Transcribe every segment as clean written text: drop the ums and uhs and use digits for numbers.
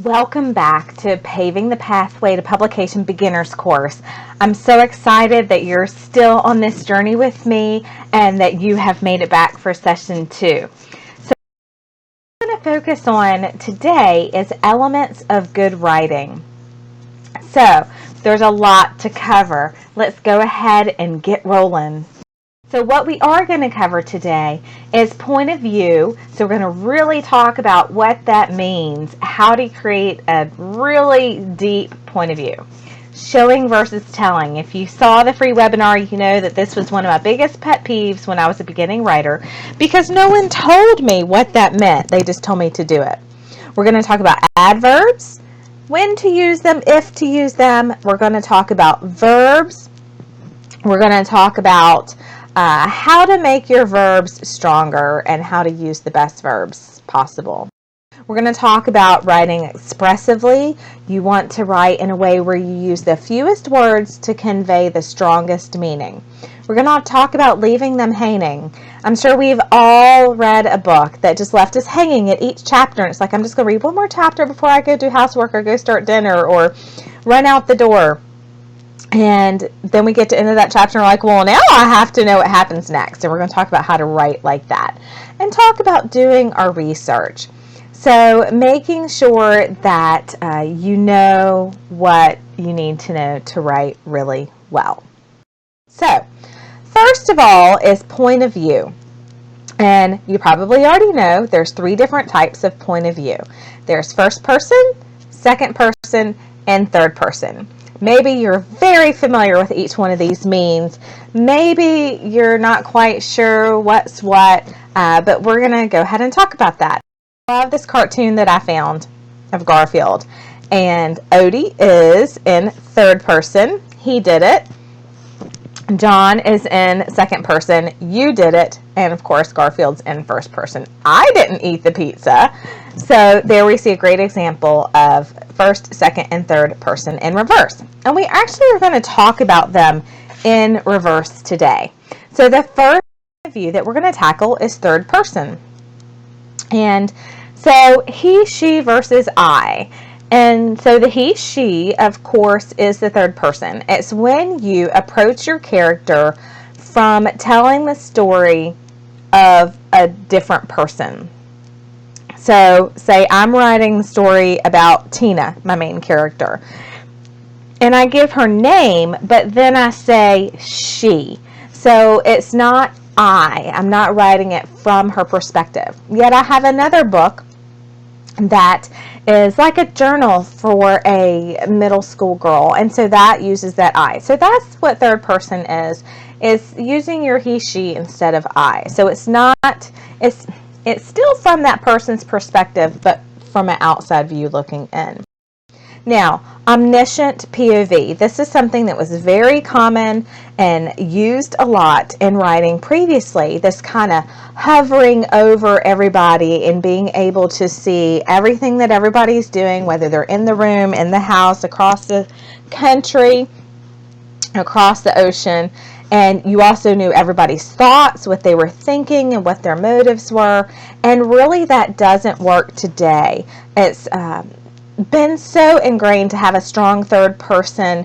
Welcome back to Paving the Pathway to Publication Beginners course. I'm so excited that you're still on this journey with me and that you have made it back for session 2. So what I'm going to focus on today is elements of good writing. So there's a lot to cover. Let's go ahead and get rolling. So what we are going to cover today is point of view. So we're going to really talk about what that means, how to create a really deep point of view. Showing versus telling. If you saw the free webinar, you know that this was one of my biggest pet peeves when I was a beginning writer because no one told me what that meant. They just told me to do it. We're going to talk about adverbs, when to use them, if to use them. We're going to talk about verbs. We're going to talk about how to make your verbs stronger and how to use the best verbs possible. We're going to talk about writing expressively. You want to write in a way where you use the fewest words to convey the strongest meaning. We're going to talk about leaving them hanging. I'm sure we've all read a book that just left us hanging at each chapter. And it's like, I'm just going to read one more chapter before I go do housework or go start dinner or run out the door. And then we get to the end of that chapter and we're like, well, now I have to know what happens next. And we're going to talk about how to write like that and talk about doing our research. So making sure that you know what you need to know to write really well. So first of all is point of view. And you probably already know there's 3 different types of point of view. There's first person, second person, and third person. Maybe you're very familiar with each one of these means. Maybe you're not quite sure what's what, but we're going to go ahead and talk about that. I love this cartoon that I found of Garfield, and Odie is in third person. He did it. John is in second person. You did it. And of course, Garfield's in first person. I didn't eat the pizza. So there we see a great example of first, second, and third person in reverse. And we actually are going to talk about them in reverse today. So the first view that we're going to tackle is third person. And so he, she versus I. And so the he, she, of course, is the third person. It's when you approach your character from telling the story of a different person. So say I'm writing the story about Tina, my main character, and I give her name, but then I say she. So it's not I'm not writing it from her perspective. Yet I have another book that is like a journal for a middle school girl, and so that uses that I. So that's what third person is using your he, she instead of I. So it's still from that person's perspective, but from an outside view looking in. Now, omniscient POV. This is something that was very common and used a lot in writing previously. This kind of hovering over everybody and being able to see everything that everybody's doing, whether they're in the room, in the house, across the country, across the ocean. And you also knew everybody's thoughts, what they were thinking, and what their motives were. And really that doesn't work today. It's been so ingrained to have a strong third person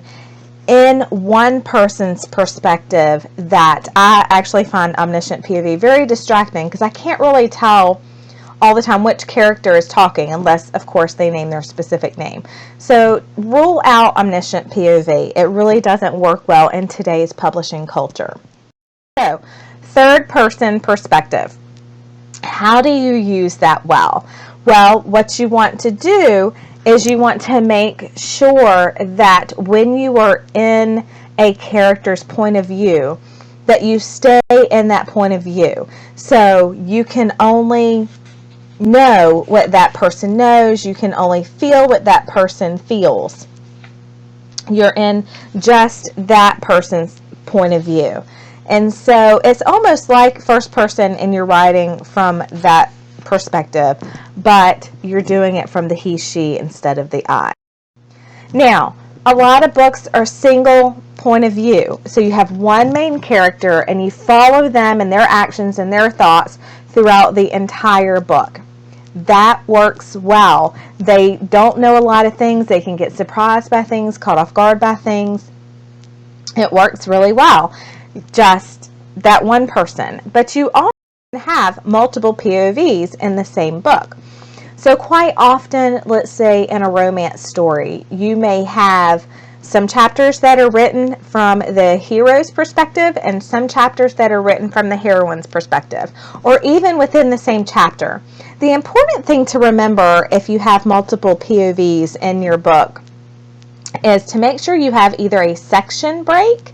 in one person's perspective that I actually find omniscient POV very distracting because I can't really tell all the time which character is talking unless, of course, they name their specific name. So rule out omniscient POV. It really doesn't work well in today's publishing culture. So third person perspective. How do you use that well? Well, what you want to do is you want to make sure that when you are in a character's point of view, that you stay in that point of view. So you can only know what that person knows. You can only feel what that person feels. You're in just that person's point of view. And so it's almost like first person and you're writing from that perspective, but you're doing it from the he, she instead of the I. Now, a lot of books are single point of view. So you have one main character and you follow them and their actions and their thoughts throughout the entire book. That works well. They don't know a lot of things. They can get surprised by things, caught off guard by things. It works really well. Just that one person. But you also have multiple POVs in the same book. So quite often, let's say in a romance story, you may have some chapters that are written from the hero's perspective and some chapters that are written from the heroine's perspective, or even within the same chapter. The important thing to remember if you have multiple POVs in your book is to make sure you have either a section break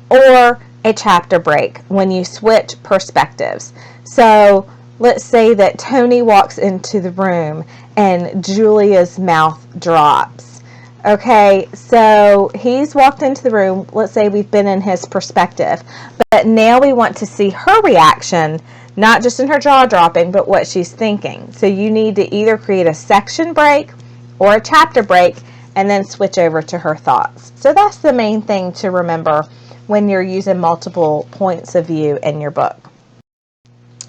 or a chapter break when you switch perspectives. So let's say that Tony walks into the room and Julia's mouth drops. Okay, so he's walked into the room. Let's say we've been in his perspective, but now we want to see her reaction, not just in her jaw dropping, but what she's thinking. So you need to either create a section break or a chapter break and then switch over to her thoughts. So that's the main thing to remember when you're using multiple points of view in your book.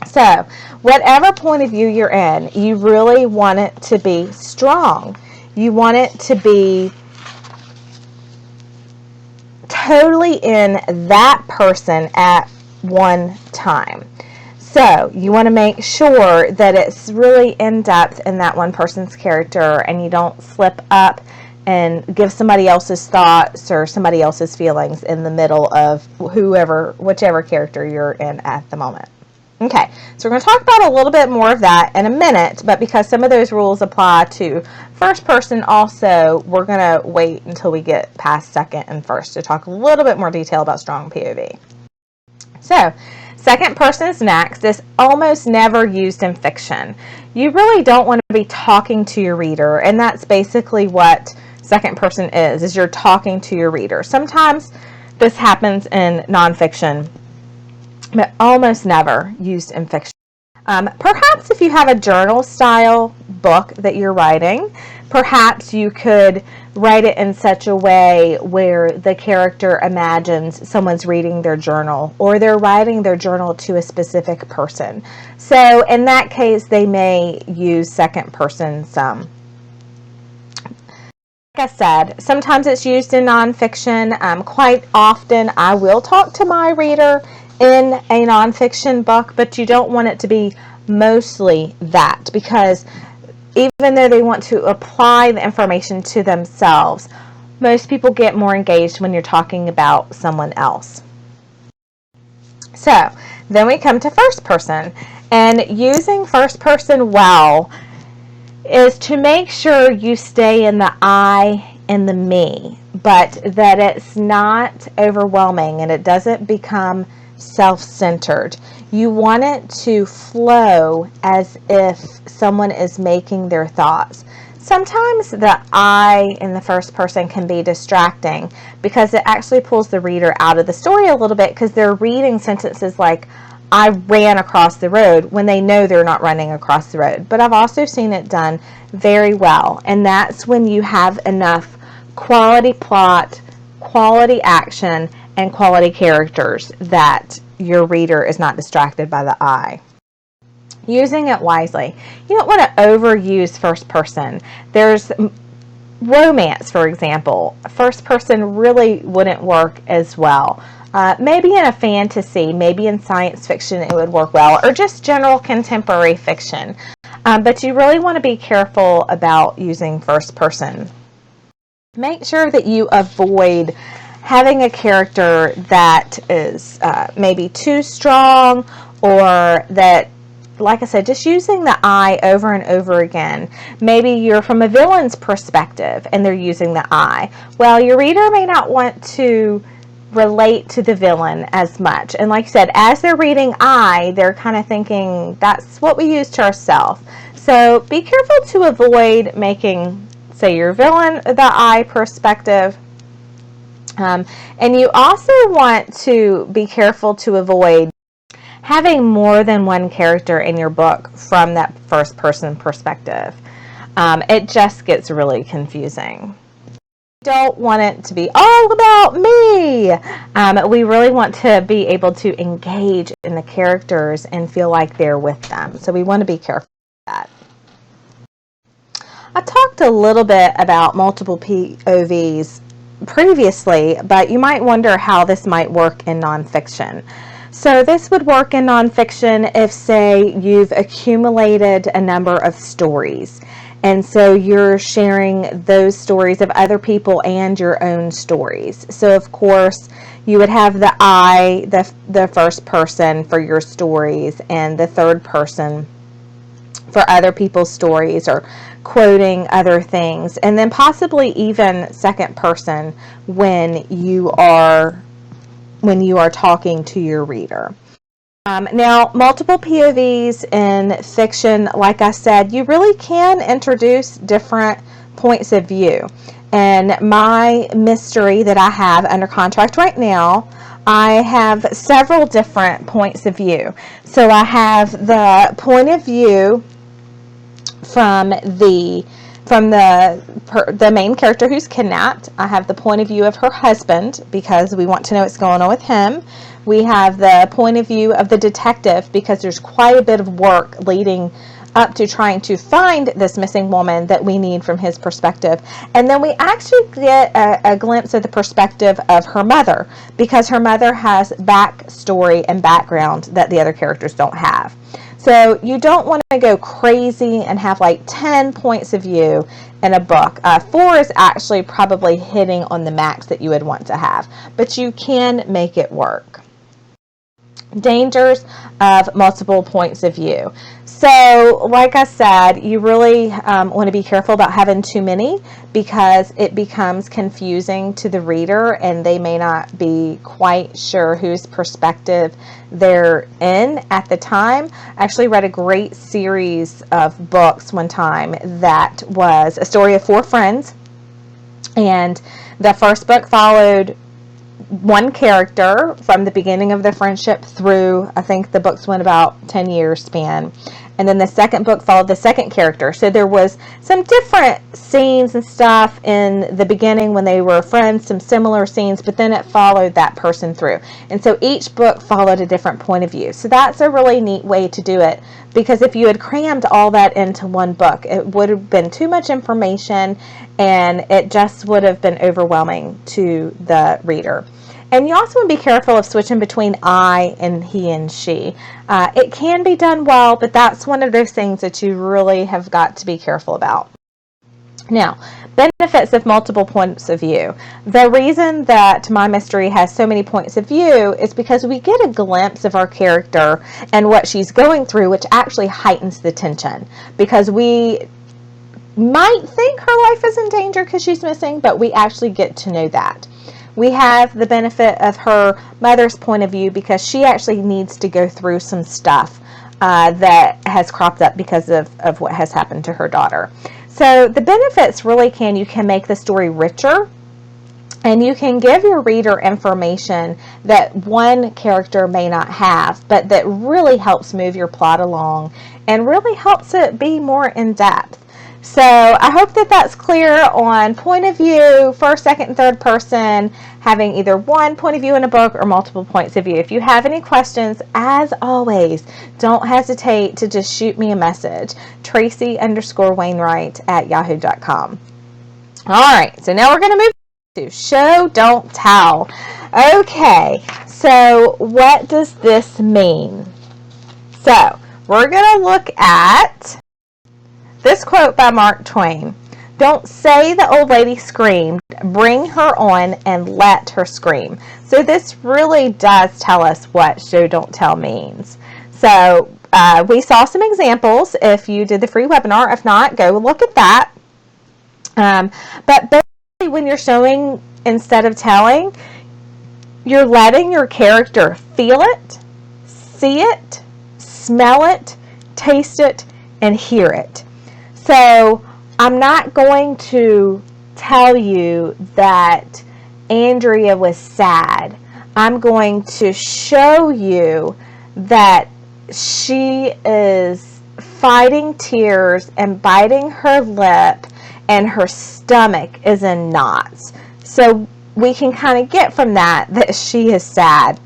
So whatever point of view you're in, you really want it to be strong. You want it to be totally in that person at one time. So you want to make sure that it's really in depth in that one person's character and you don't slip up and give somebody else's thoughts or somebody else's feelings in the middle of whichever character you're in at the moment. Okay, so we're going to talk about a little bit more of that in a minute, but because some of those rules apply to first person also, we're going to wait until we get past second and first to talk a little bit more detail about strong POV. So, second person is next. It's almost never used in fiction. You really don't want to be talking to your reader, and that's basically what second person is you're talking to your reader. Sometimes this happens in nonfiction, but almost never used in fiction. Perhaps if you have a journal style book that you're writing, perhaps you could write it in such a way where the character imagines someone's reading their journal or they're writing their journal to a specific person. So in that case, they may use second person some. Like I said, sometimes it's used in nonfiction. Quite often I will talk to my reader in a nonfiction book, but you don't want it to be mostly that, because even though they want to apply the information to themselves, most people get more engaged when you're talking about someone else. So then we come to first person, and using first person well is to make sure you stay in the I and the me, but that it's not overwhelming and it doesn't become self-centered. You want it to flow as if someone is making their thoughts. Sometimes the I in the first person can be distracting because it actually pulls the reader out of the story a little bit, because they're reading sentences like, I ran across the road, when they know they're not running across the road. But I've also seen it done very well, and that's when you have enough quality plot, quality action, and quality characters that your reader is not distracted by the I. Using it wisely. You don't want to overuse first person. There's romance, for example. First person really wouldn't work as well. Maybe in a fantasy, maybe in science fiction it would work well, or just general contemporary fiction. But you really want to be careful about using first person. Make sure that you avoid having a character that is maybe too strong, or that, like I said, just using the I over and over again. Maybe you're from a villain's perspective and they're using the I. Well, your reader may not want to relate to the villain as much. And like I said, as they're reading I, they're kind of thinking that's what we use to ourselves. So be careful to avoid making, say, your villain the I perspective. And you also want to be careful to avoid having more than one character in your book from that first person perspective. It just gets really confusing. Don't want it to be all about me. We really want to be able to engage in the characters and feel like they're with them. So we want to be careful with that. I talked a little bit about multiple POVs previously, but you might wonder how this might work in nonfiction. So this would work in nonfiction if, say, you've accumulated a number of stories, and so you're sharing those stories of other people and your own stories. So of course you would have the I, the first person for your stories, and the third person for other people's stories, or quoting other things, and then possibly even second person when you are talking to your reader. Now, multiple POVs in fiction, like I said, you really can introduce different points of view. And my mystery that I have under contract right now, I have several different points of view. So I have the point of view from the main character who's kidnapped. I have the point of view of her husband because we want to know what's going on with him. We have the point of view of the detective because there's quite a bit of work leading up to trying to find this missing woman that we need from his perspective. And then we actually get a glimpse of the perspective of her mother, because her mother has backstory and background that the other characters don't have. So you don't want to go crazy and have like 10 points of view in a book. 4 is actually probably hitting on the max that you would want to have, but you can make it work. Dangers of multiple points of view. So, like I said, you really want to be careful about having too many, because it becomes confusing to the reader and they may not be quite sure whose perspective they're in at the time. I actually read a great series of books one time that was a story of 4 friends, and the first book followed one character from the beginning of their friendship through, I think the books went about 10 years span. And then the second book followed the second character. So there was some different scenes and stuff in the beginning when they were friends, some similar scenes, but then it followed that person through. And so each book followed a different point of view. So that's a really neat way to do it, because if you had crammed all that into one book, it would have been too much information and it just would have been overwhelming to the reader. And you also want to be careful of switching between I and he and she. It can be done well, but that's one of those things that you really have got to be careful about. Now, benefits of multiple points of view. The reason that my mystery has so many points of view is because we get a glimpse of our character and what she's going through, which actually heightens the tension, because we might think her life is in danger because she's missing, but we actually get to know that. We have the benefit of her mother's point of view because she actually needs to go through some stuff that has cropped up because of what has happened to her daughter. So the benefits really you can make the story richer, and you can give your reader information that one character may not have, but that really helps move your plot along and really helps it be more in depth. So I hope that that's clear on point of view, first, second, and third person, having either one point of view in a book or multiple points of view. If you have any questions, as always, don't hesitate to just shoot me a message, Tracy_Wainwright@yahoo.com. All right, so now we're going to move to show, don't tell. Okay, so what does this mean? So we're going to look at this quote by Mark Twain. Don't say the old lady screamed, bring her on and let her scream. So this really does tell us what show, don't tell means. So we saw some examples if you did the free webinar. If not, go look at that. But basically when you're showing instead of telling, you're letting your character feel it, see it, smell it, taste it, and hear it. So I'm not going to tell you that Andrea was sad. I'm going to show you that she is fighting tears and biting her lip and her stomach is in knots. So we can kind of get from that she is sad.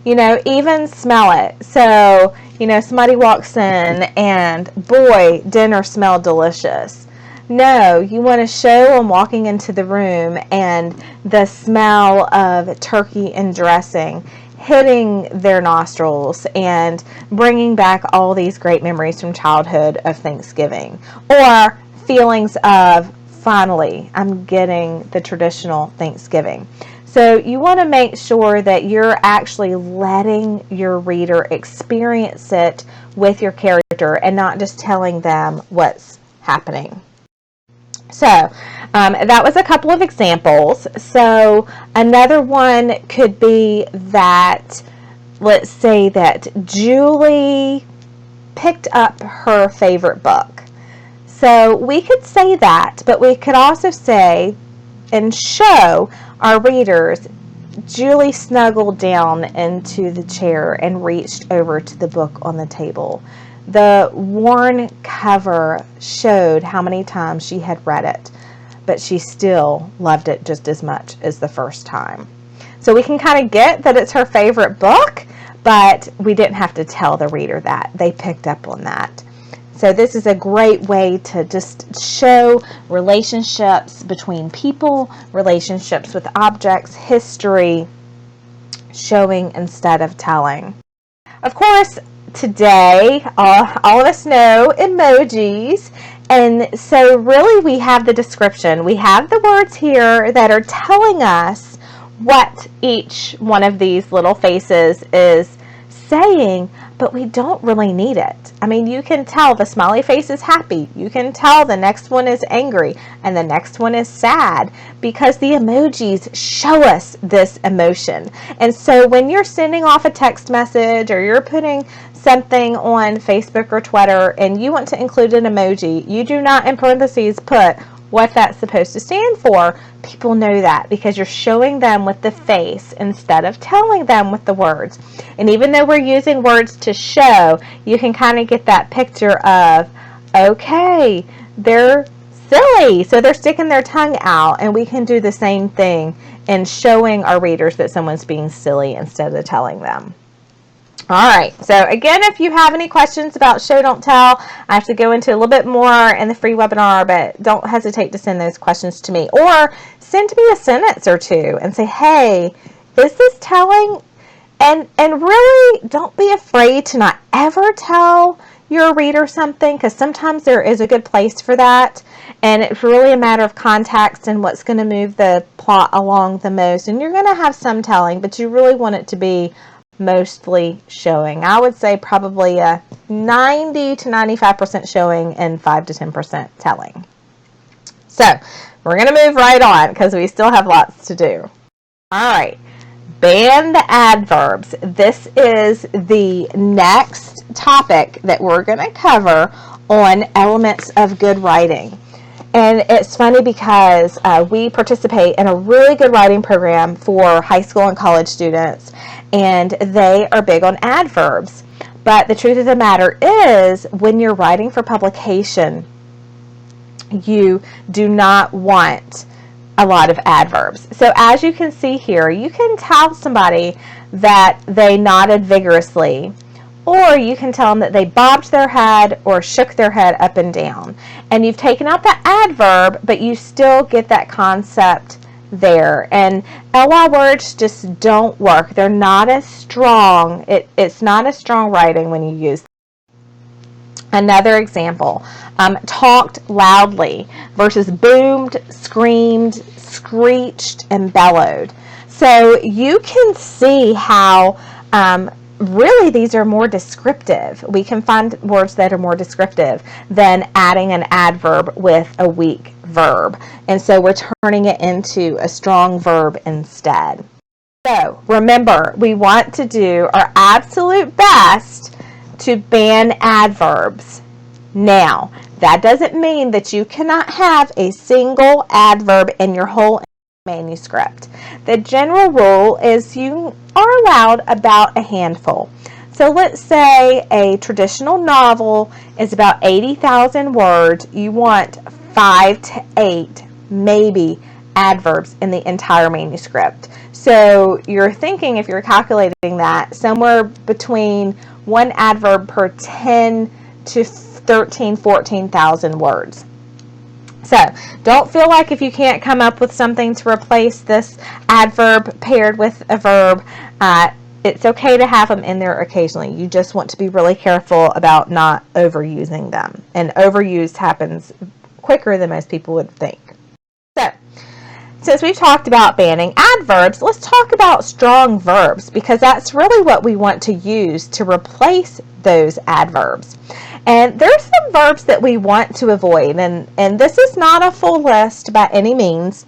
Even smell it. So, somebody walks in and boy, dinner smelled delicious. No, you want to show them walking into the room and the smell of turkey and dressing hitting their nostrils and bringing back all these great memories from childhood of Thanksgiving, or feelings of finally I'm getting the traditional Thanksgiving. So you want to make sure that you're actually letting your reader experience it with your character and not just telling them what's happening. So that was a couple of examples. So another one could be that, let's say that Julie picked up her favorite book. So we could say that, but we could also say and show our readers Julie snuggled down into the chair and reached over to the book on the table. The worn cover showed how many times she had read it, but she still loved it just as much as the first time. So we can kind of get that it's her favorite book, but we didn't have to tell the reader that. They picked up on that. So this is a great way to just show relationships between people, relationships with objects, history, showing instead of telling. Of course, today, all of us know emojis, and so really we have the description. We have the words here that are telling us what each one of these little faces is saying, but we don't really need it. I mean, you can tell the smiley face is happy. You can tell the next one is angry and the next one is sad, because the emojis show us this emotion. And so when you're sending off a text message or you're putting something on Facebook or Twitter and you want to include an emoji, you do not in parentheses put what that's supposed to stand for. People know that because you're showing them with the face instead of telling them with the words. And even though we're using words to show, you can kind of get that picture of, okay, they're silly, so they're sticking their tongue out, and we can do the same thing in showing our readers that someone's being silly instead of telling them. All right, so again, if you have any questions about show, don't tell, I have to go into a little bit more in the free webinar, but don't hesitate to send those questions to me, or send me a sentence or two and say, hey, is this telling? And really don't be afraid to not ever tell your reader something, because sometimes there is a good place for that, and it's really a matter of context and what's going to move the plot along the most. And you're going to have some telling, but you really want it to be mostly showing. I would say probably a 90 to 95% showing and 5 to 10% telling. So we're going to move right on because we still have lots to do. All right, band adverbs. This is the next topic that we're going to cover on elements of good writing. And it's funny because we participate in a really good writing program for high school and college students, and they are big on adverbs. But the truth of the matter is, when you're writing for publication, you do not want a lot of adverbs. So as you can see here, you can tell somebody that they nodded vigorously, or you can tell them that they bobbed their head or shook their head up and down. And you've taken out the adverb, but you still get that concept there. And ly words just don't work. They're not as strong. It's not as strong writing when you use them. Another example, talked loudly versus boomed, screamed, screeched, and bellowed. So you can see how really these are more descriptive. We can find words that are more descriptive than adding an adverb with a weak verb. And so we're turning it into a strong verb instead. So remember, we want to do our absolute best to ban adverbs. Now, that doesn't mean that you cannot have a single adverb in your whole manuscript. The general rule is you are allowed about a handful. So let's say a traditional novel is about 80,000 words. You want 5 to 8, maybe adverbs in the entire manuscript. So you're thinking, if you're calculating that, somewhere between one adverb per 10 to 13, 14,000 words. So don't feel like if you can't come up with something to replace this adverb paired with a verb, it's okay to have them in there occasionally. You just want to be really careful about not overusing them. And overuse happens quicker than most people would think. So, since we've talked about banning adverbs, let's talk about strong verbs, because that's really what we want to use to replace those adverbs. And there's some verbs that we want to avoid, and this is not a full list by any means.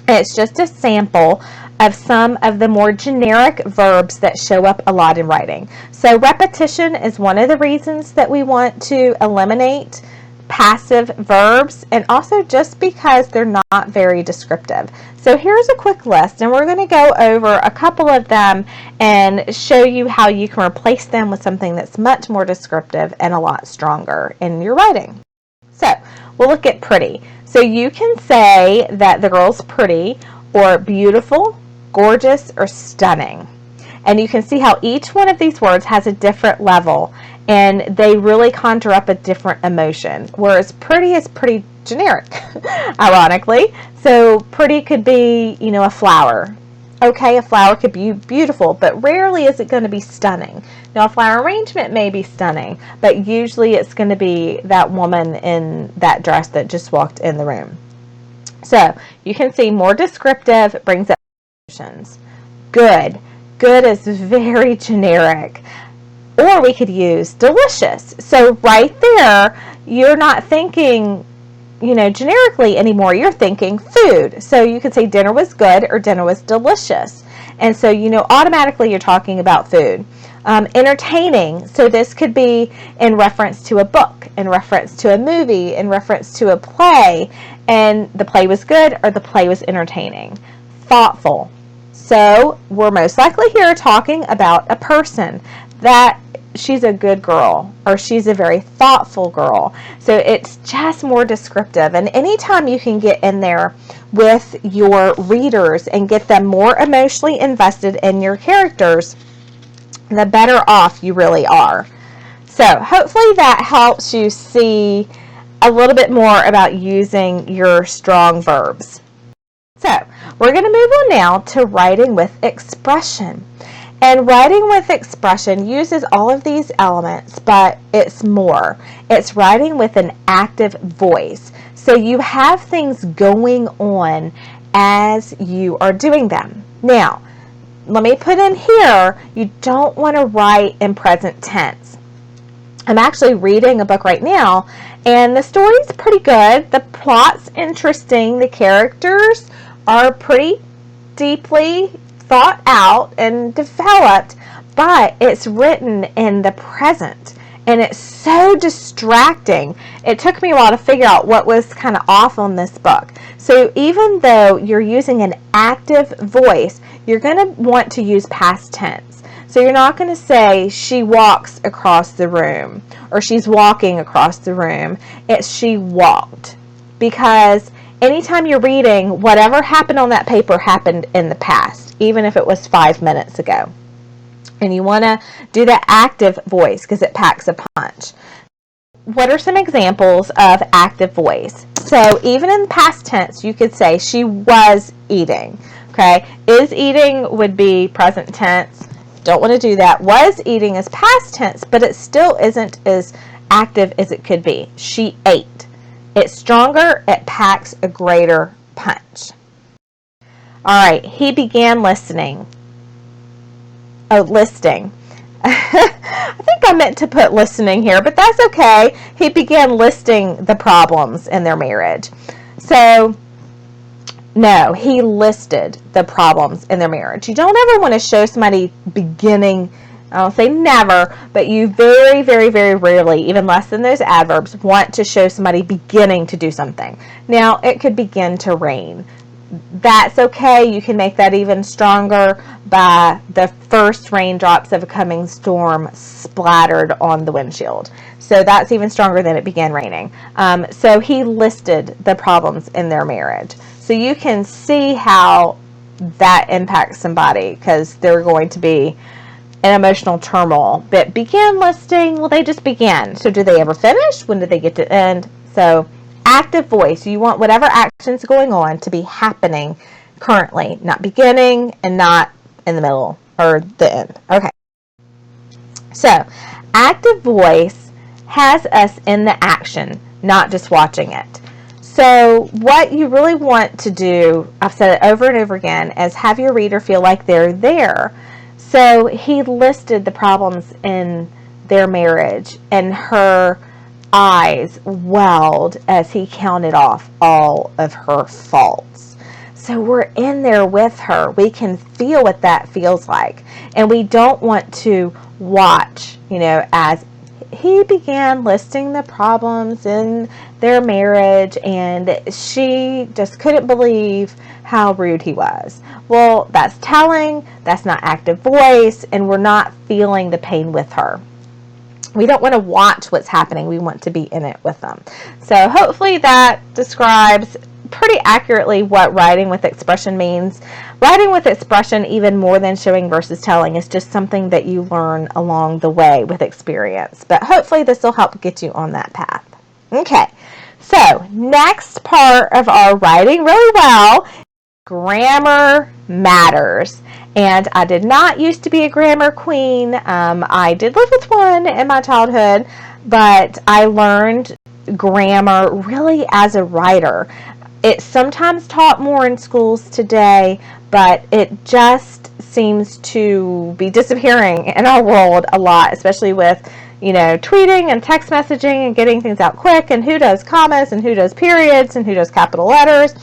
It's just a sample of some of the more generic verbs that show up a lot in writing. So repetition is one of the reasons that we want to eliminate passive verbs, and also just because they're not very descriptive. So here's a quick list, and we're going to go over a couple of them and show you how you can replace them with something that's much more descriptive and a lot stronger in your writing. So we'll look at pretty. So you can say that the girl's pretty, or beautiful, gorgeous, or stunning. And you can see how each one of these words has a different level, and they really conjure up a different emotion, whereas pretty is pretty generic, ironically. So pretty could be, a flower. Okay, a flower could be beautiful, but rarely is it going to be stunning. Now, a flower arrangement may be stunning, but usually it's going to be that woman in that dress that just walked in the room. So you can see more descriptive brings up emotions. Good. Good is very generic. Or we could use delicious. So right there, you're not thinking, generically anymore. You're thinking food. So you could say dinner was good or dinner was delicious. And so, automatically you're talking about food. Entertaining. So this could be in reference to a book, in reference to a movie, in reference to a play. And the play was good or the play was entertaining. Thoughtful. So we're most likely here talking about a person, that she's a good girl or she's a very thoughtful girl. So it's just more descriptive. And anytime you can get in there with your readers and get them more emotionally invested in your characters, the better off you really are. So hopefully that helps you see a little bit more about using your strong verbs. So we're going to move on now to writing with expression. And writing with expression uses all of these elements, but it's more. It's writing with an active voice. So you have things going on as you are doing them. Now, let me put in here, you don't want to write in present tense. I'm actually reading a book right now, and the story's pretty good. The plot's interesting. The characters are pretty deeply thought out and developed, but it's written in the present, and it's so distracting. It took me a while to figure out what was kind of off on this book. So even though you're using an active voice, you're going to want to use past tense. So you're not going to say she walks across the room or she's walking across the room. It's she walked, because anytime you're reading, whatever happened on that paper happened in the past, even if it was 5 minutes ago. And you want to do that active voice because it packs a punch. What are some examples of active voice? So even in past tense, you could say she was eating. Okay, is eating would be present tense. Don't want to do that. Was eating is past tense, but it still isn't as active as it could be. She ate. It's stronger. It packs a greater punch. All right, he began listening. Oh, listing. I think I meant to put listening here, but that's okay. He began listing the problems in their marriage. So, no, he listed the problems in their marriage. You don't ever want to show somebody beginning, I don't say never, but you very, very, very rarely, even less than those adverbs, want to show somebody beginning to do something. Now, it could begin to rain. that's okay. You can make that even stronger by the first raindrops of a coming storm splattered on the windshield. So that's even stronger than it began raining. So he listed the problems in their marriage. So you can see how that impacts somebody, because they're going to be in emotional turmoil. But began listing, well, they just began. So do they ever finish? When did they get to end? So active voice, you want whatever action's going on to be happening currently, not beginning and not in the middle or the end. Okay. So active voice has us in the action, not just watching it. So what you really want to do, I've said it over and over again, is have your reader feel like they're there. So he listed the problems in their marriage, and her eyes welled as he counted off all of her faults. So we're in there with her. We can feel what that feels like. And we don't want to watch, as he began listing the problems in their marriage, and she just couldn't believe how rude he was. Well, that's telling, that's not active voice, and we're not feeling the pain with her. We don't want to watch what's happening. We want to be in it with them. So hopefully that describes pretty accurately what writing with expression means. Writing with expression, even more than showing versus telling, is just something that you learn along the way with experience. But hopefully this will help get you on that path. Okay, so next part of our writing really well, grammar matters. And I did not used to be a grammar queen. I did live with one in my childhood, but I learned grammar really as a writer. It's sometimes taught more in schools today, but it just seems to be disappearing in our world a lot, especially with, tweeting and text messaging and getting things out quick, and who does commas and who does periods and who does capital letters.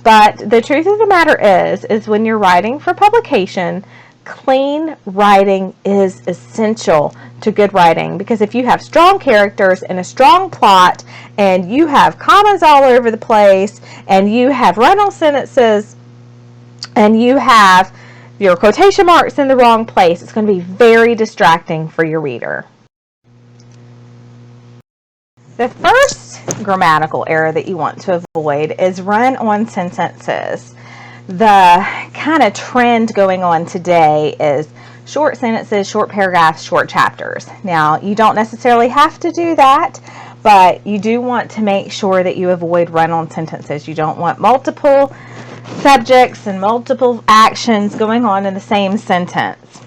But the truth of the matter is when you're writing for publication, clean writing is essential to good writing, because if you have strong characters and a strong plot, and you have commas all over the place, and you have run-on sentences, and you have your quotation marks in the wrong place, it's going to be very distracting for your reader. The first grammatical error that you want to avoid is run-on sentences. The kind of trend going on today is short sentences, short paragraphs, short chapters. Now, you don't necessarily have to do that, but you do want to make sure that you avoid run-on sentences. You don't want multiple subjects and multiple actions going on in the same sentence.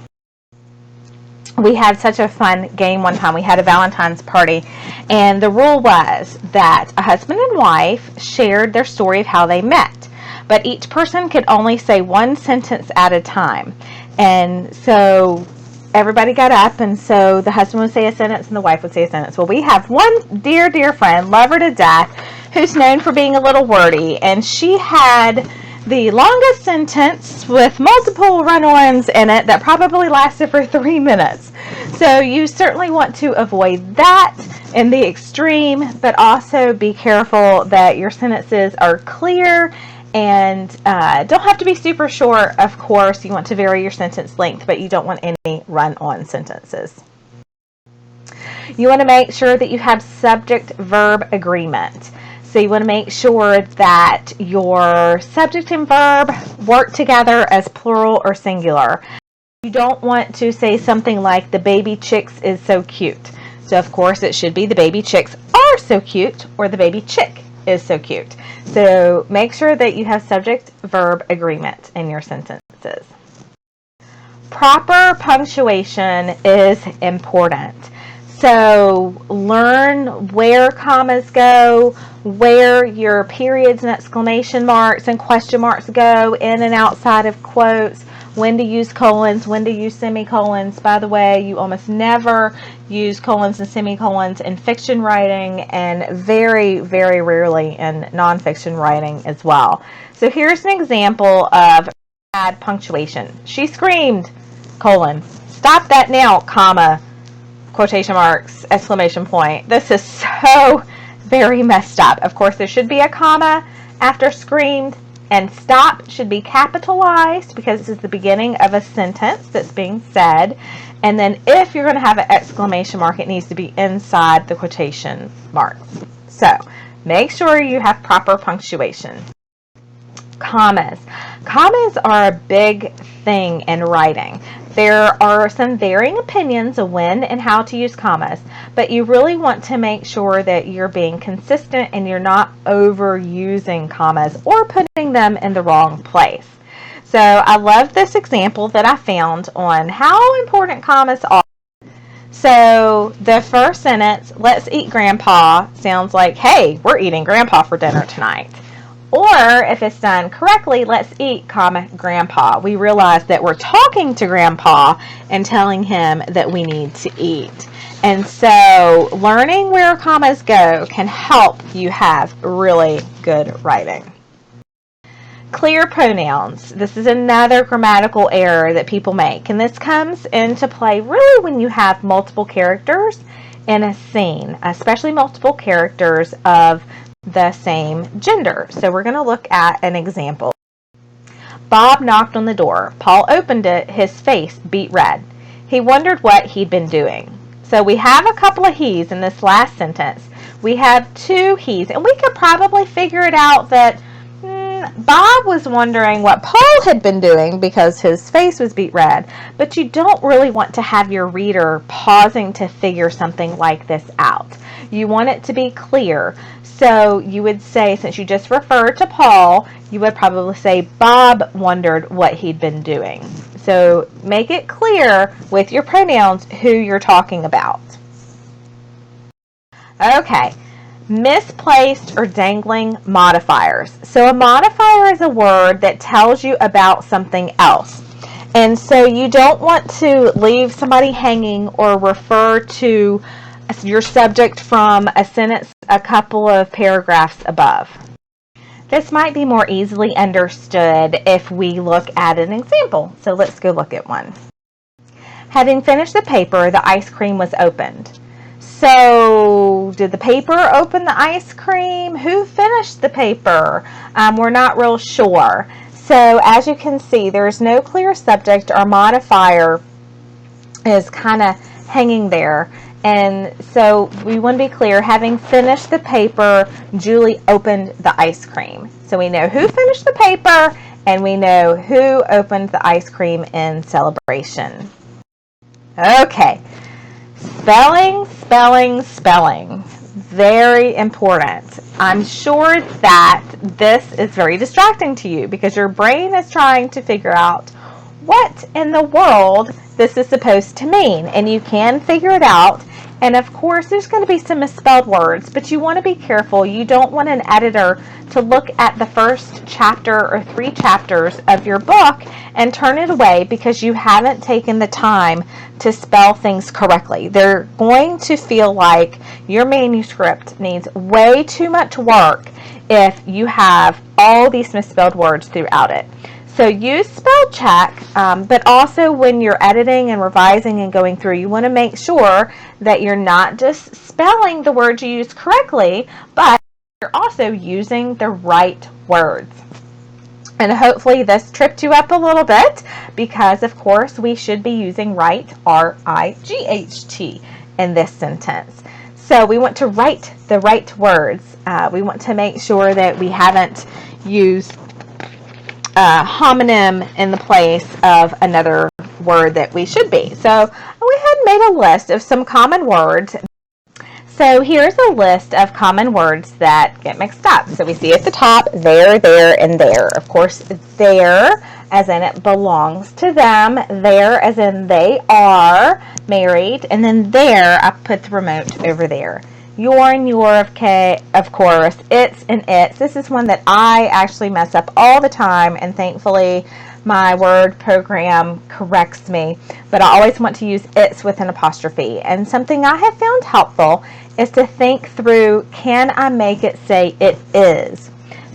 We had such a fun game one time. We had a Valentine's party, and the rule was that a husband and wife shared their story of how they met, but each person could only say one sentence at a time. And so everybody got up, and so the husband would say a sentence and the wife would say a sentence. Well, we have one dear, dear friend, love her to death, who's known for being a little wordy, and she had the longest sentence with multiple run-ons in it that probably lasted for 3 minutes. So you certainly want to avoid that in the extreme, but also be careful that your sentences are clear and don't have to be super short. Of course, you want to vary your sentence length, but you don't want any run-on sentences. You want to make sure that you have subject-verb agreement. So you want to make sure that your subject and verb work together as plural or singular. You don't want to say something like the baby chicks is so cute. So of course it should be the baby chicks are so cute, or the baby chick is so cute. So make sure that you have subject-verb agreement in your sentences. Proper punctuation is important. So learn where commas go, where your periods and exclamation marks and question marks go in and outside of quotes, when to use colons, when to use semicolons. By the way, you almost never use colons and semicolons in fiction writing, and very, very rarely in nonfiction writing as well. So here's an example of bad punctuation. She screamed, colon, stop that now, comma, quotation marks, exclamation point. This is so very messed up. Of course, there should be a comma after screamed, And stop should be capitalized because this is the beginning of a sentence that's being said. And then if you're going to have an exclamation mark, it needs to be inside the quotation marks. So make sure you have proper punctuation. Commas. Commas are a big thing in writing. There are some varying opinions of when and how to use commas, but you really want to make sure that you're being consistent and you're not overusing commas or putting them in the wrong place. So I love this example that I found on how important commas are. So the first sentence, let's eat Grandpa, sounds like, hey, we're eating Grandpa for dinner tonight. Or if it's done correctly, let's eat, Grandpa. We realize that we're talking to Grandpa and telling him that we need to eat. And so learning where commas go can help you have really good writing. Clear pronouns. This is another grammatical error that people make. And this comes into play really when you have multiple characters in a scene, especially multiple characters of the same gender. So we're going to look at an example. Bob knocked on the door. Paul opened it. His face beat red. He wondered what he'd been doing. So we have a couple of he's in this last sentence. We have two he's, and we could probably figure it out that Bob was wondering what Paul had been doing because his face was beat red, but you don't really want to have your reader pausing to figure something like this out. You want it to be clear. So you would say, since you just referred to Paul, you would probably say Bob wondered what he'd been doing. So make it clear with your pronouns who you're talking about. Okay. Misplaced or dangling modifiers. So a modifier is a word that tells you about something else. And so you don't want to leave somebody hanging or refer to your subject from a sentence a couple of paragraphs above. This might be more easily understood if we look at an example. So let's go look at one. Having finished the paper, the ice cream was opened. So did the paper open the ice cream? Who finished the paper? We're not real sure. So as you can see, there's no clear subject. Our modifier is kind of hanging there. And so we want to be clear, having finished the paper, Julie opened the ice cream. So we know who finished the paper and we know who opened the ice cream in celebration. Okay. Spelling, spelling, spelling. Very important. I'm sure that this is very distracting to you because your brain is trying to figure out what in the world this is supposed to mean. And you can figure it out. And of course, there's going to be some misspelled words, but you want to be careful. You don't want an editor to look at the first chapter or 3 chapters of your book and turn it away because you haven't taken the time to spell things correctly. They're going to feel like your manuscript needs way too much work if you have all these misspelled words throughout it. So use spell check, but also when you're editing and revising and going through, you want to make sure that you're not just spelling the words you use correctly, but you're also using the right words. And hopefully this tripped you up a little bit because, of course, we should be using right, R-I-G-H-T, in this sentence. So we want to write the right words. We want to make sure that we haven't used homonym in the place of another word that we should be. So we had made a list of some common words. So here's a list of common words that get mixed up. So we see at the top, there, and there. Of course, there as in it belongs to them. There as in they are married. And then there, I put the remote over there. Your and your, of course, it's and its. This is one that I actually mess up all the time, and thankfully my word program corrects me. But I always want to use its with an apostrophe. And something I have found helpful is to think through, can I make it say it is?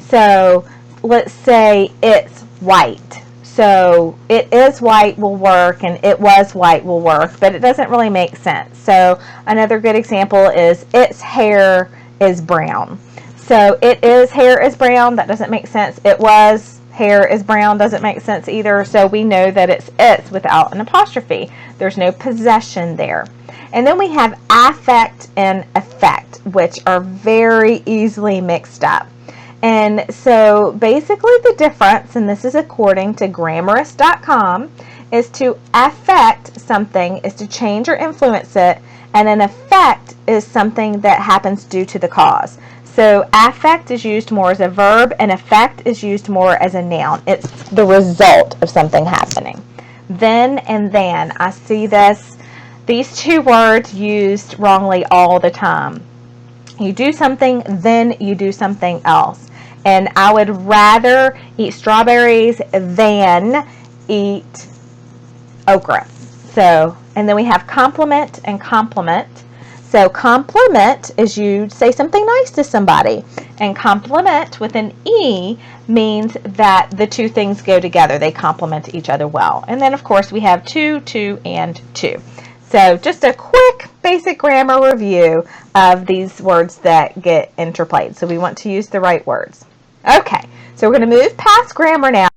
So let's say it's white. So it is white will work and it was white will work, but it doesn't really make sense. So another good example is its hair is brown. So it is hair is brown. That doesn't make sense. It was hair is brown doesn't make sense either. So we know that it's without an apostrophe. There's no possession there. And then we have affect and effect, which are very easily mixed up. And so basically the difference, and this is according to Grammarist.com, is to affect something is to change or influence it, and an effect is something that happens due to the cause. So affect is used more as a verb, and effect is used more as a noun. It's the result of something happening. Then and than. I see these two words used wrongly all the time. You do something, then you do something else. And I would rather eat strawberries than eat okra. So, and then we have compliment and compliment. So compliment is you say something nice to somebody, and compliment with an E means that the two things go together. They complement each other well. And then of course we have to, and to. So just a quick basic grammar review of these words that get interplayed. So we want to use the right words. Okay, so we're going to move past grammar now,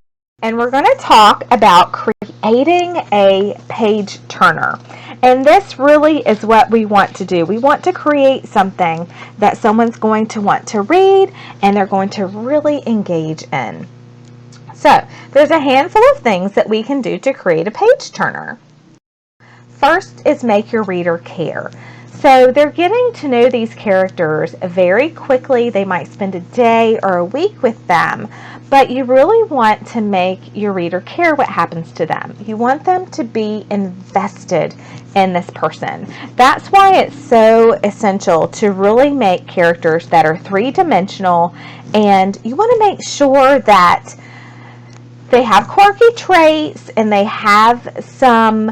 and we're going to talk about creating a page turner. And this really is what we want to do. We want to create something that someone's going to want to read and they're going to really engage in. So there's a handful of things that we can do to create a page turner. First is make your reader care. So they're getting to know these characters very quickly. They might spend a day or a week with them, but you really want to make your reader care what happens to them. You want them to be invested in this person. That's why it's so essential to really make characters that are three-dimensional, and you want to make sure that they have quirky traits and they have some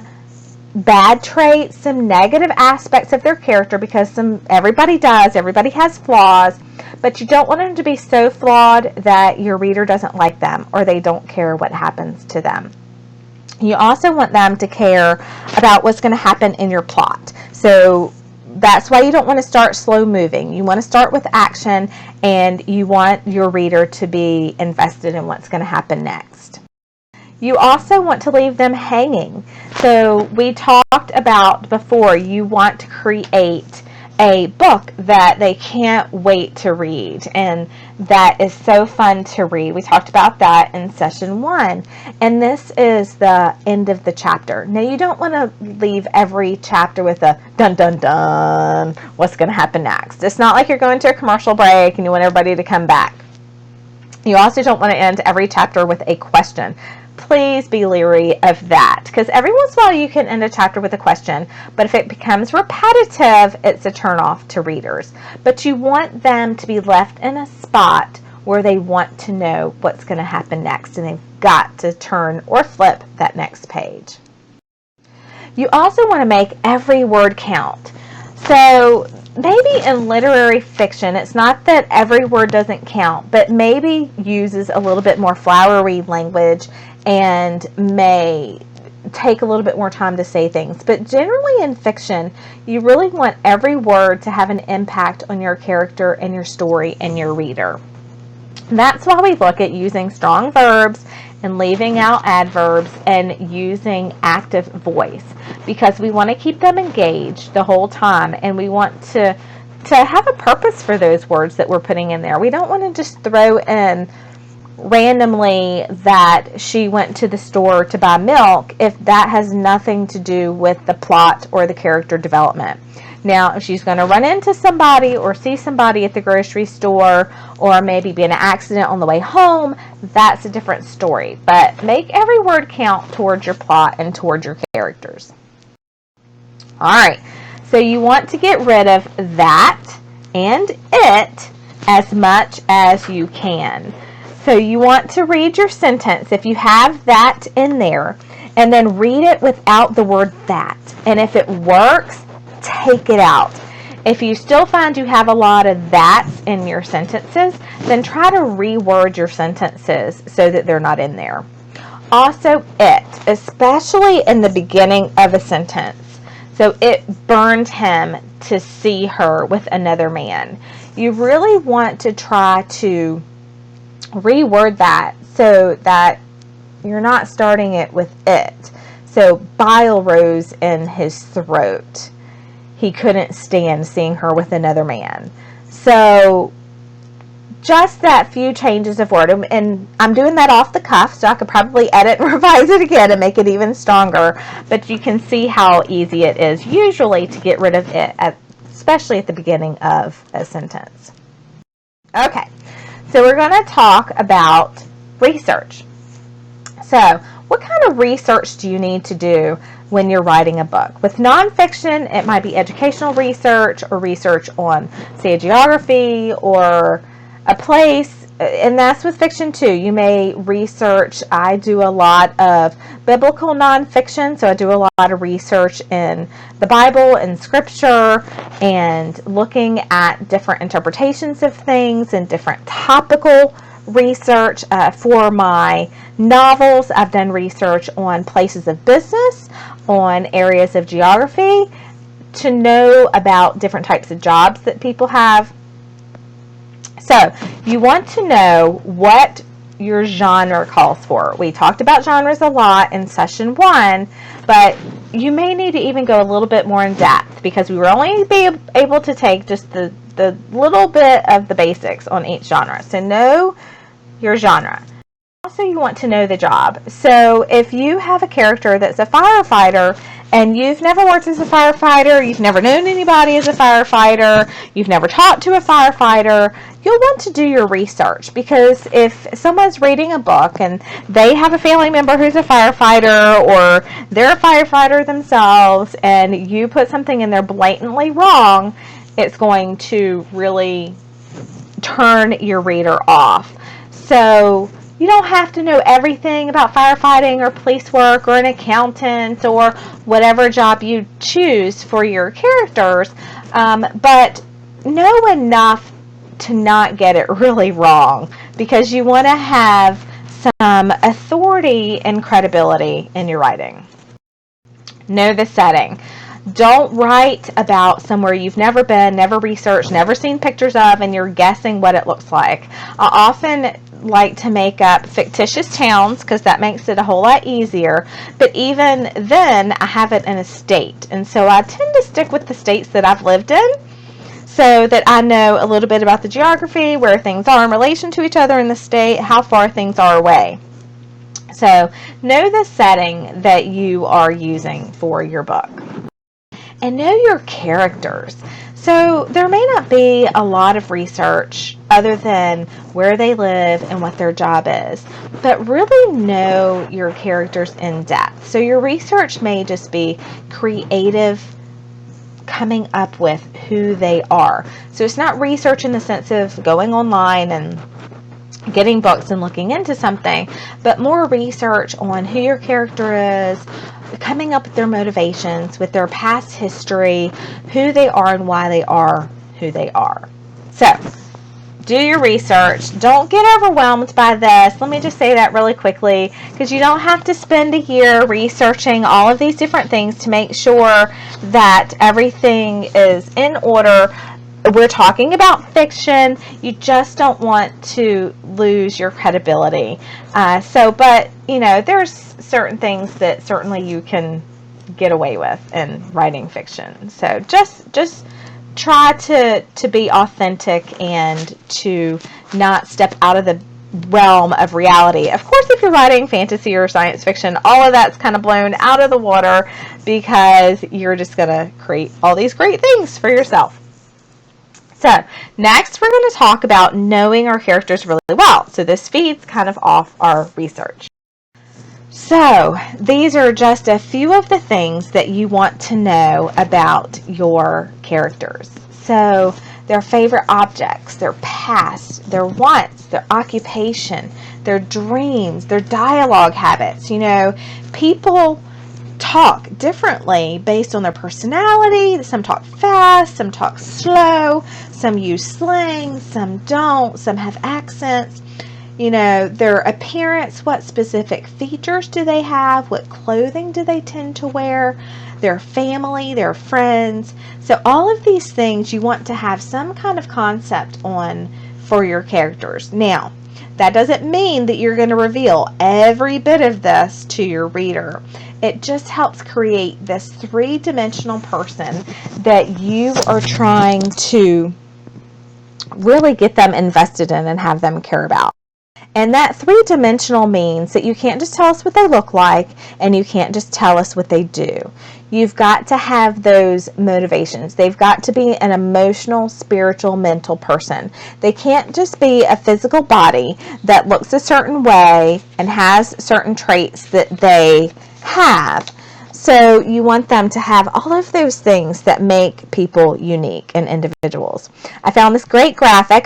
bad traits, some negative aspects of their character, because everybody has flaws, but you don't want them to be so flawed that your reader doesn't like them or they don't care what happens to them. You also want them to care about what's going to happen in your plot. So that's why you don't want to start slow moving. You want to start with action, and you want your reader to be invested in what's going to happen next. You also want to leave them hanging. So we talked about before, you want to create a book that they can't wait to read and that is so fun to read. We talked about that in session 1. And this is the end of the chapter. Now you don't want to leave every chapter with a dun dun dun, what's going to happen next. It's not like you're going to a commercial break and you want everybody to come back. You also don't want to end every chapter with a question. Please be leery of that, because every once in a while you can end a chapter with a question, but if it becomes repetitive, it's a turn off to readers. But you want them to be left in a spot where they want to know what's going to happen next, and they've got to turn or flip that next page. You also want to make every word count. So maybe in literary fiction, it's not that every word doesn't count, but maybe uses a little bit more flowery language and may take a little bit more time to say things. But generally in fiction, you really want every word to have an impact on your character and your story and your reader. That's why we look at using strong verbs and leaving out adverbs and using active voice, because we want to keep them engaged the whole time, and we want to have a purpose for those words that we're putting in there. We don't want to just throw in randomly that she went to the store to buy milk if that has nothing to do with the plot or the character development. Now, if she's going to run into somebody or see somebody at the grocery store or maybe be in an accident on the way home, that's a different story. But make every word count towards your plot and towards your characters. All right, so you want to get rid of that and it as much as you can. So you want to read your sentence, if you have that in there, and then read it without the word that. And if it works, take it out. If you still find you have a lot of that's in your sentences, then try to reword your sentences so that they're not in there. Also, it, especially in the beginning of a sentence. So it burned him to see her with another man. you really want to try to reword that so that you're not starting it with it. So bile rose in his throat. He couldn't stand seeing her with another man. So just that few changes of word, and I'm doing that off the cuff, so I could probably edit and revise it again and make it even stronger, but you can see how easy it is usually to get rid of it, especially at the beginning of a sentence. Okay, so we're going to talk about research. So what kind of research do you need to do when you're writing a book? With nonfiction, it might be educational research or research on, say, a geography or a place, and that's with fiction too. You may research. I do a lot of biblical nonfiction, so I do a lot of research in the Bible and scripture and looking at different interpretations of things and different topical research. For my novels, I've done research on places of business, on areas of geography, to know about different types of jobs that people have. So you want to know what your genre calls for. We talked about genres a lot in session 1, but you may need to even go a little bit more in depth because we were only able to take just the little bit of the basics on each genre. So know your genre. Also, you want to know the job. So if you have a character that's a firefighter and you've never worked as a firefighter, you've never known anybody as a firefighter, you've never talked to a firefighter, you'll want to do your research, because if someone's reading a book and they have a family member who's a firefighter or they're a firefighter themselves and you put something in there blatantly wrong, it's going to really turn your reader off. So you don't have to know everything about firefighting or police work or an accountant or whatever job you choose for your characters, but know enough to not get it really wrong, because you want to have some authority and credibility in your writing. Know the setting. Don't write about somewhere you've never been, never researched, never seen pictures of, and you're guessing what it looks like. I often like to make up fictitious towns because that makes it a whole lot easier, but even then I have it in a state, and so I tend to stick with the states that I've lived in so that I know a little bit about the geography, where things are in relation to each other in the state, how far things are away. So know the setting that you are using for your book. And know your characters. So there may not be a lot of research other than where they live and what their job is, but really know your characters in depth. So your research may just be creative, coming up with who they are. So it's not research in the sense of going online and getting books and looking into something, but more research on who your character is, coming up with their motivations, with their past history, who they are and why they are who they are. So do your research. Don't get overwhelmed by this. Let me just say that really quickly, because you don't have to spend a year researching all of these different things to make sure that everything is in order. We're talking about fiction. You just don't want to lose your credibility. But there's certain things that certainly you can get away with in writing fiction. So just try to be authentic and to not step out of the realm of reality. Of course, if you're writing fantasy or science fiction, all of that's kind of blown out of the water because you're just going to create all these great things for yourself. So next we're going to talk about knowing our characters really well. So this feeds kind of off our research. So these are just a few of the things that you want to know about your characters. So their favorite objects, their past, their wants, their occupation, their dreams, their dialogue habits. People talk differently based on their personality. Some talk fast, some talk slow, some use slang, some don't, some have accents. You know, their appearance, what specific features do they have? What clothing do they tend to wear? Their family, their friends. So all of these things you want to have some kind of concept on for your characters. Now, that doesn't mean that you're going to reveal every bit of this to your reader. It just helps create this three-dimensional person that you are trying to really get them invested in and have them care about. And that three-dimensional means that you can't just tell us what they look like, and you can't just tell us what they do. You've got to have those motivations. They've got to be an emotional, spiritual, mental person. They can't just be a physical body that looks a certain way and has certain traits that they have. So you want them to have all of those things that make people unique and individuals. I found this great graphic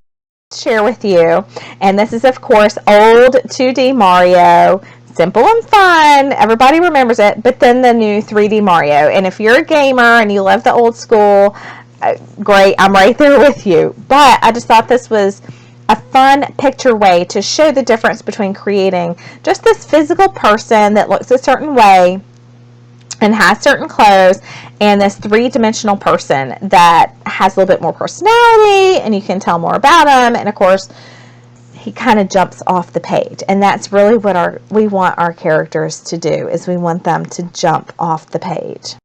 share with you, and this is of course old 2D Mario, simple and fun, everybody remembers it, but then the new 3D Mario. And if you're a gamer and you love the old school, great, I'm right there with you. But I just thought this was a fun picture way to show the difference between creating just this physical person that looks a certain way and has certain clothes, and this three-dimensional person that has a little bit more personality and you can tell more about him, and of course he kind of jumps off the page. And that's really what we want our characters to do, is we want them to jump off the page.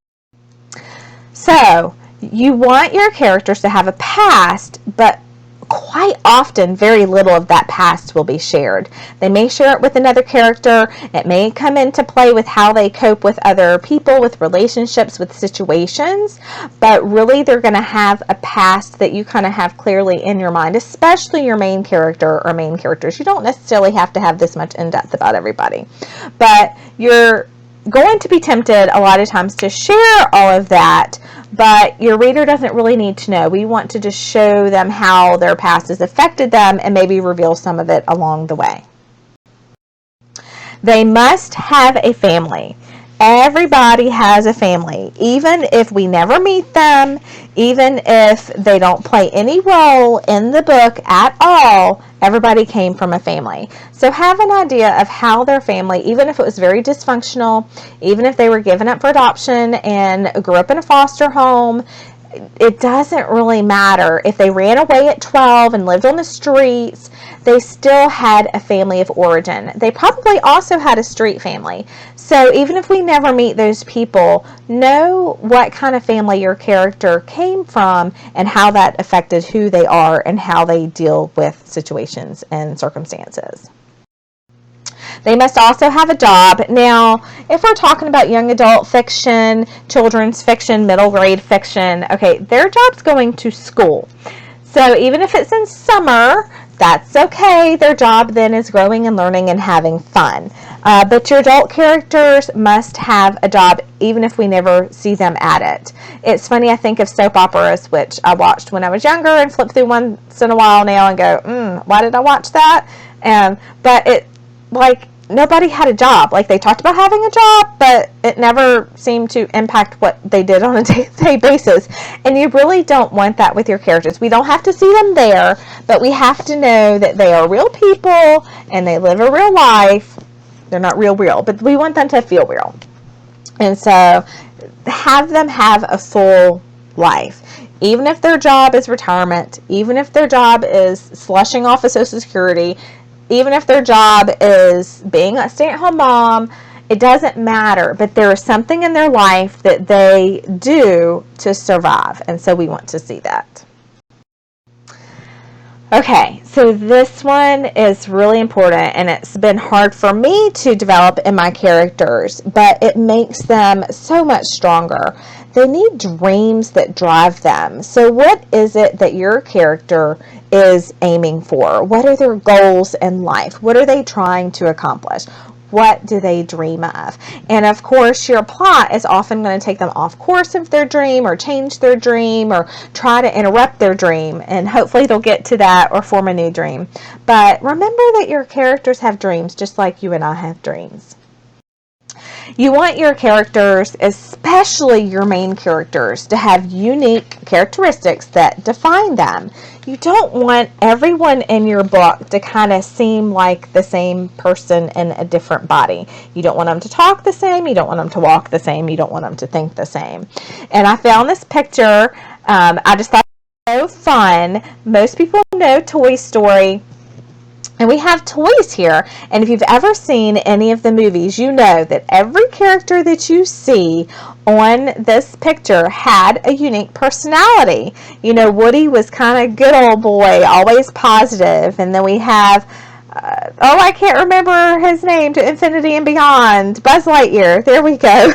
So you want your characters to have a past, but quite often very little of that past will be shared. They may share it with another character. It may come into play with how they cope with other people, with relationships, with situations, but really they're going to have a past that you kind of have clearly in your mind, especially your main character or main characters. You don't necessarily have to have this much in depth about everybody, but you're going to be tempted a lot of times to share all of that, but your reader doesn't really need to know. We want to just show them how their past has affected them and maybe reveal some of it along the way. They must have a family. Everybody has a family, even if we never meet them, even if they don't play any role in the book at all. Everybody came from a family. So have an idea of how their family, even if it was very dysfunctional, even if they were given up for adoption and grew up in a foster home, it doesn't really matter. If they ran away at 12 and lived on the streets, they still had a family of origin. They probably also had a street family. So even if we never meet those people, know what kind of family your character came from and how that affected who they are and how they deal with situations and circumstances. They must also have a job. Now, if we're talking about young adult fiction, children's fiction, middle grade fiction, okay, their job's going to school. So even if it's in summer, that's okay. Their job then is growing and learning and having fun. But your adult characters must have a job even if we never see them at it. It's funny, I think of soap operas, which I watched when I was younger and flip through once in a while now and go, why did I watch that? But it, like, nobody had a job. Like, they talked about having a job, but it never seemed to impact what they did on a day-to-day basis. And you really don't want that with your characters. We don't have to see them there, but we have to know that they are real people and they live a real life. They're not real, but we want them to feel real. And so have them have a full life. Even if their job is retirement, even if their job is slushing off of Social Security, even if their job is being a stay-at-home mom, it doesn't matter. But there is something in their life that they do to survive. And so we want to see that. Okay, so this one is really important, and it's been hard for me to develop in my characters, but it makes them so much stronger. They need dreams that drive them. So what is it that your character is aiming for? What are their goals in life? What are they trying to accomplish? What do they dream of? And of course, your plot is often going to take them off course of their dream or change their dream or try to interrupt their dream. And hopefully they'll get to that or form a new dream. But remember that your characters have dreams just like you and I have dreams. You want your characters, especially your main characters, to have unique characteristics that define them. You don't want everyone in your book to kind of seem like the same person in a different body. You don't want them to talk the same. You don't want them to walk the same. You don't want them to think the same. And I found this picture. I just thought it was so fun. Most people know Toy Story. And we have toys here, and if you've ever seen any of the movies, you know that every character that you see on this picture had a unique personality. You know, Woody was kind of good old boy, always positive, and then we have I can't remember his name, to infinity and beyond, Buzz Lightyear, there we go.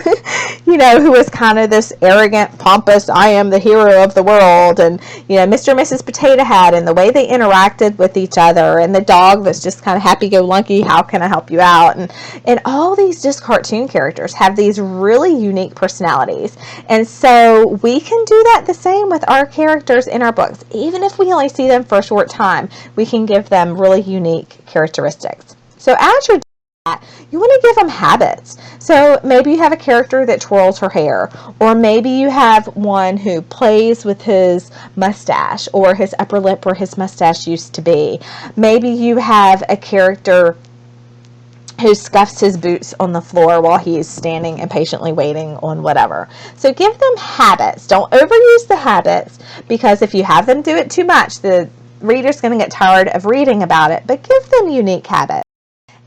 You know, who was kind of this arrogant, pompous, I am the hero of the world, and, you know, Mr. and Mrs. Potato Head, and the way they interacted with each other, and the dog that's just kind of happy-go-lucky, how can I help you out, and all these just cartoon characters have these really unique personalities, and so we can do that the same with our characters in our books. Even if we only see them for a short time, we can give them really unique characteristics. So as you're doing that, you want to give them habits. So maybe you have a character that twirls her hair, or maybe you have one who plays with his mustache or his upper lip where his mustache used to be. Maybe you have a character who scuffs his boots on the floor while he is standing impatiently waiting on whatever. So give them habits. Don't overuse the habits, because if you have them do it too much, the reader's going to get tired of reading about it. But give them unique habits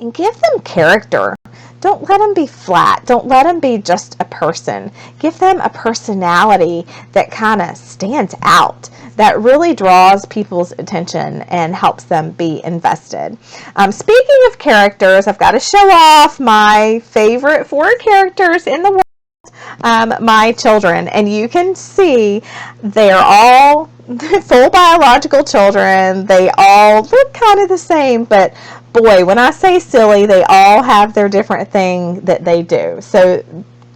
and give them character. Don't let them be flat. Don't let them be just a person. Give them a personality that kind of stands out, that really draws people's attention and helps them be invested. Speaking of characters, I've got to show off my favorite 4 characters in the world, my children. And you can see they're all full biological children. They all look kind of the same, but boy, when I say silly, they all have their different thing that they do. So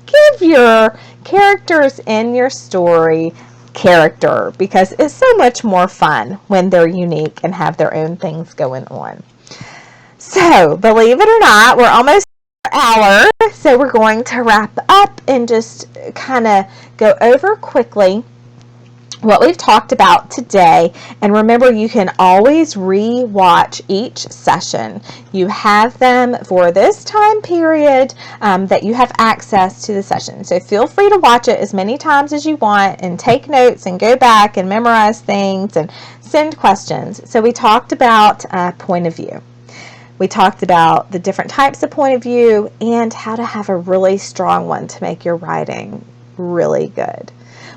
give your characters in your story character, because it's so much more fun when they're unique and have their own things going on. So, believe it or not, we're almost an hour, so we're going to wrap up and just kind of go over quickly what we've talked about today. And remember, you can always re-watch each session. You have them for this time period that you have access to the session. So feel free to watch it as many times as you want and take notes and go back and memorize things and send questions. So we talked about point of view. We talked about the different types of point of view and how to have a really strong one to make your writing really good.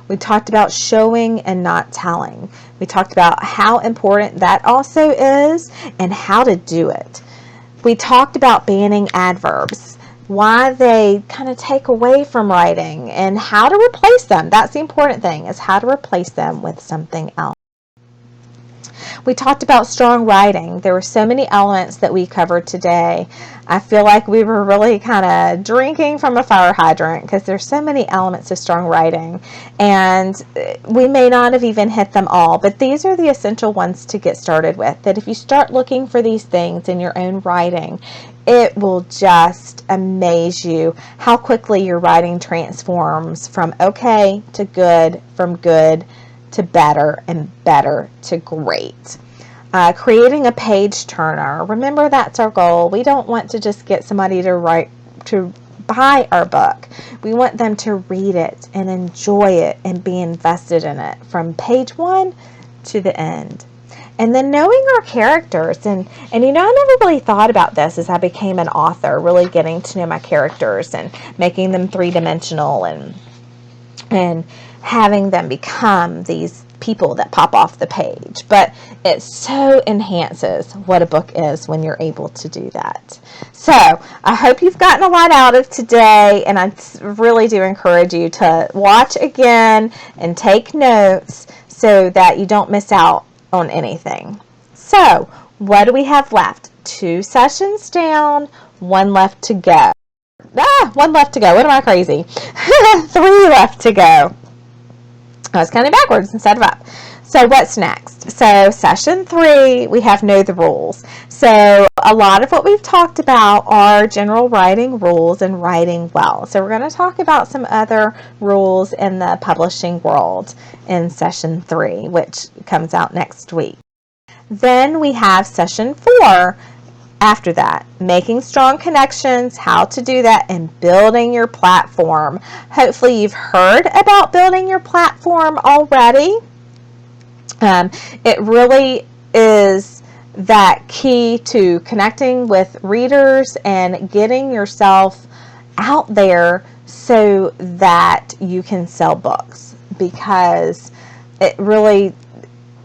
We talked about showing and not telling. We talked about how important that also is and how to do it. We talked about banning adverbs, why they kind of take away from writing, and how to replace them. That's the important thing, is how to replace them with something else. We talked about strong writing. There were so many elements that we covered today. I feel like we were really kind of drinking from a fire hydrant, because there's so many elements of strong writing, and we may not have even hit them all, but these are the essential ones to get started with, that if you start looking for these things in your own writing, it will just amaze you how quickly your writing transforms from okay to good, from good to better, and better to great. Creating a page turner. Remember, that's our goal. We don't want to just get somebody to buy our book. We want them to read it and enjoy it and be invested in it from page 1 to the end. And then knowing our characters, and you know, I never really thought about this as I became an author, really getting to know my characters and making them 3-dimensional and having them become these people that pop off the page. But it so enhances what a book is when you're able to do that. So I hope you've gotten a lot out of today, and I really do encourage you to watch again and take notes so that you don't miss out on anything. So what do we have left? 2 sessions down, 1 left to go. 1 left to go. What am I, crazy? 3 left to go. I was counting backwards instead of up. So what's next? So session 3, we have know the rules. So A lot of what we've talked about are general writing rules and writing well. So we're going to talk about some other rules in the publishing world in session 3, which comes out next week. Then we have session 4 after that, making strong connections, how to do that, and building your platform. Hopefully you've heard about building your platform already. It really is that key to connecting with readers and getting yourself out there so that you can sell books, because it really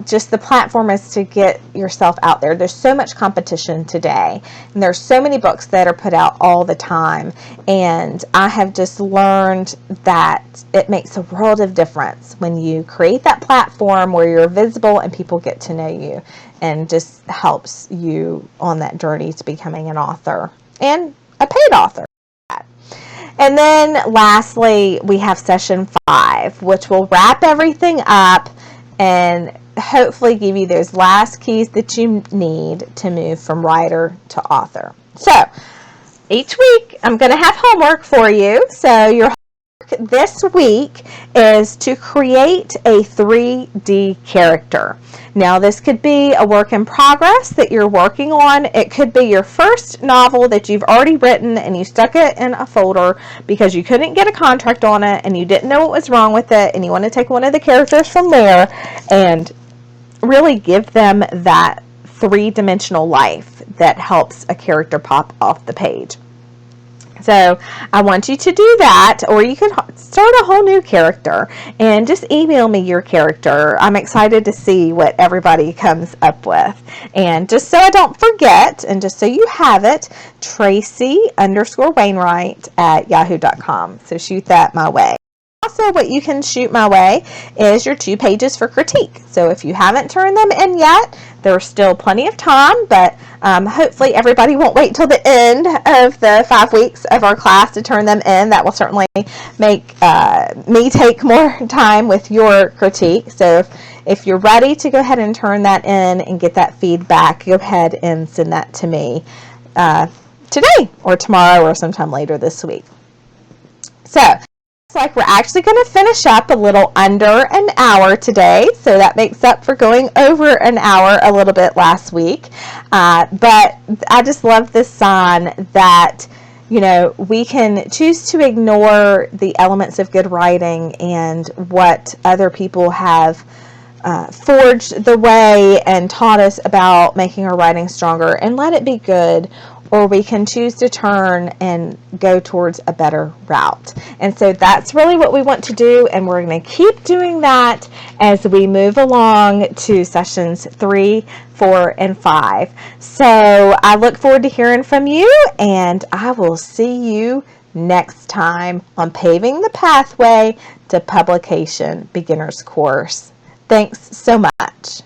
just the platform is to get yourself out there. There's so much competition today, and there's so many books that are put out all the time, and I have just learned that it makes a world of difference when you create that platform where you're visible and people get to know you, and just helps you on that journey to becoming an author and a paid author. And then lastly, we have session 5, which will wrap everything up and hopefully give you those last keys that you need to move from writer to author. So each week I'm going to have homework for you. So your homework this week is to create a 3D character. Now this could be a work in progress that you're working on. It could be your first novel that you've already written and you stuck it in a folder because you couldn't get a contract on it and you didn't know what was wrong with it, and you want to take one of the characters from there and really give them that 3-dimensional life that helps a character pop off the page. So I want you to do that, or you could start a whole new character and just email me your character. I'm excited to see what everybody comes up with. And just so I don't forget, and just so you have it, Tracy_Wainwright@yahoo.com. So shoot that my way. Also, what you can shoot my way is your 2 pages for critique. So if you haven't turned them in yet, there's still plenty of time, but hopefully everybody won't wait till the end of the 5 weeks of our class to turn them in. That will certainly make me take more time with your critique. So if you're ready to go ahead and turn that in and get that feedback, go ahead and send that to me today or tomorrow or sometime later this week. So like we're actually going to finish up a little under an hour today, so that makes up for going over an hour a little bit last week. But I just love this sign that, you know, we can choose to ignore the elements of good writing and what other people have forged the way and taught us about making our writing stronger and let it be good, or we can choose to turn and go towards a better route. And so that's really what we want to do, and we're going to keep doing that as we move along to sessions 3, 4, and 5. So I look forward to hearing from you, and I will see you next time on Paving the Pathway to Publication Beginner's Course. Thanks so much.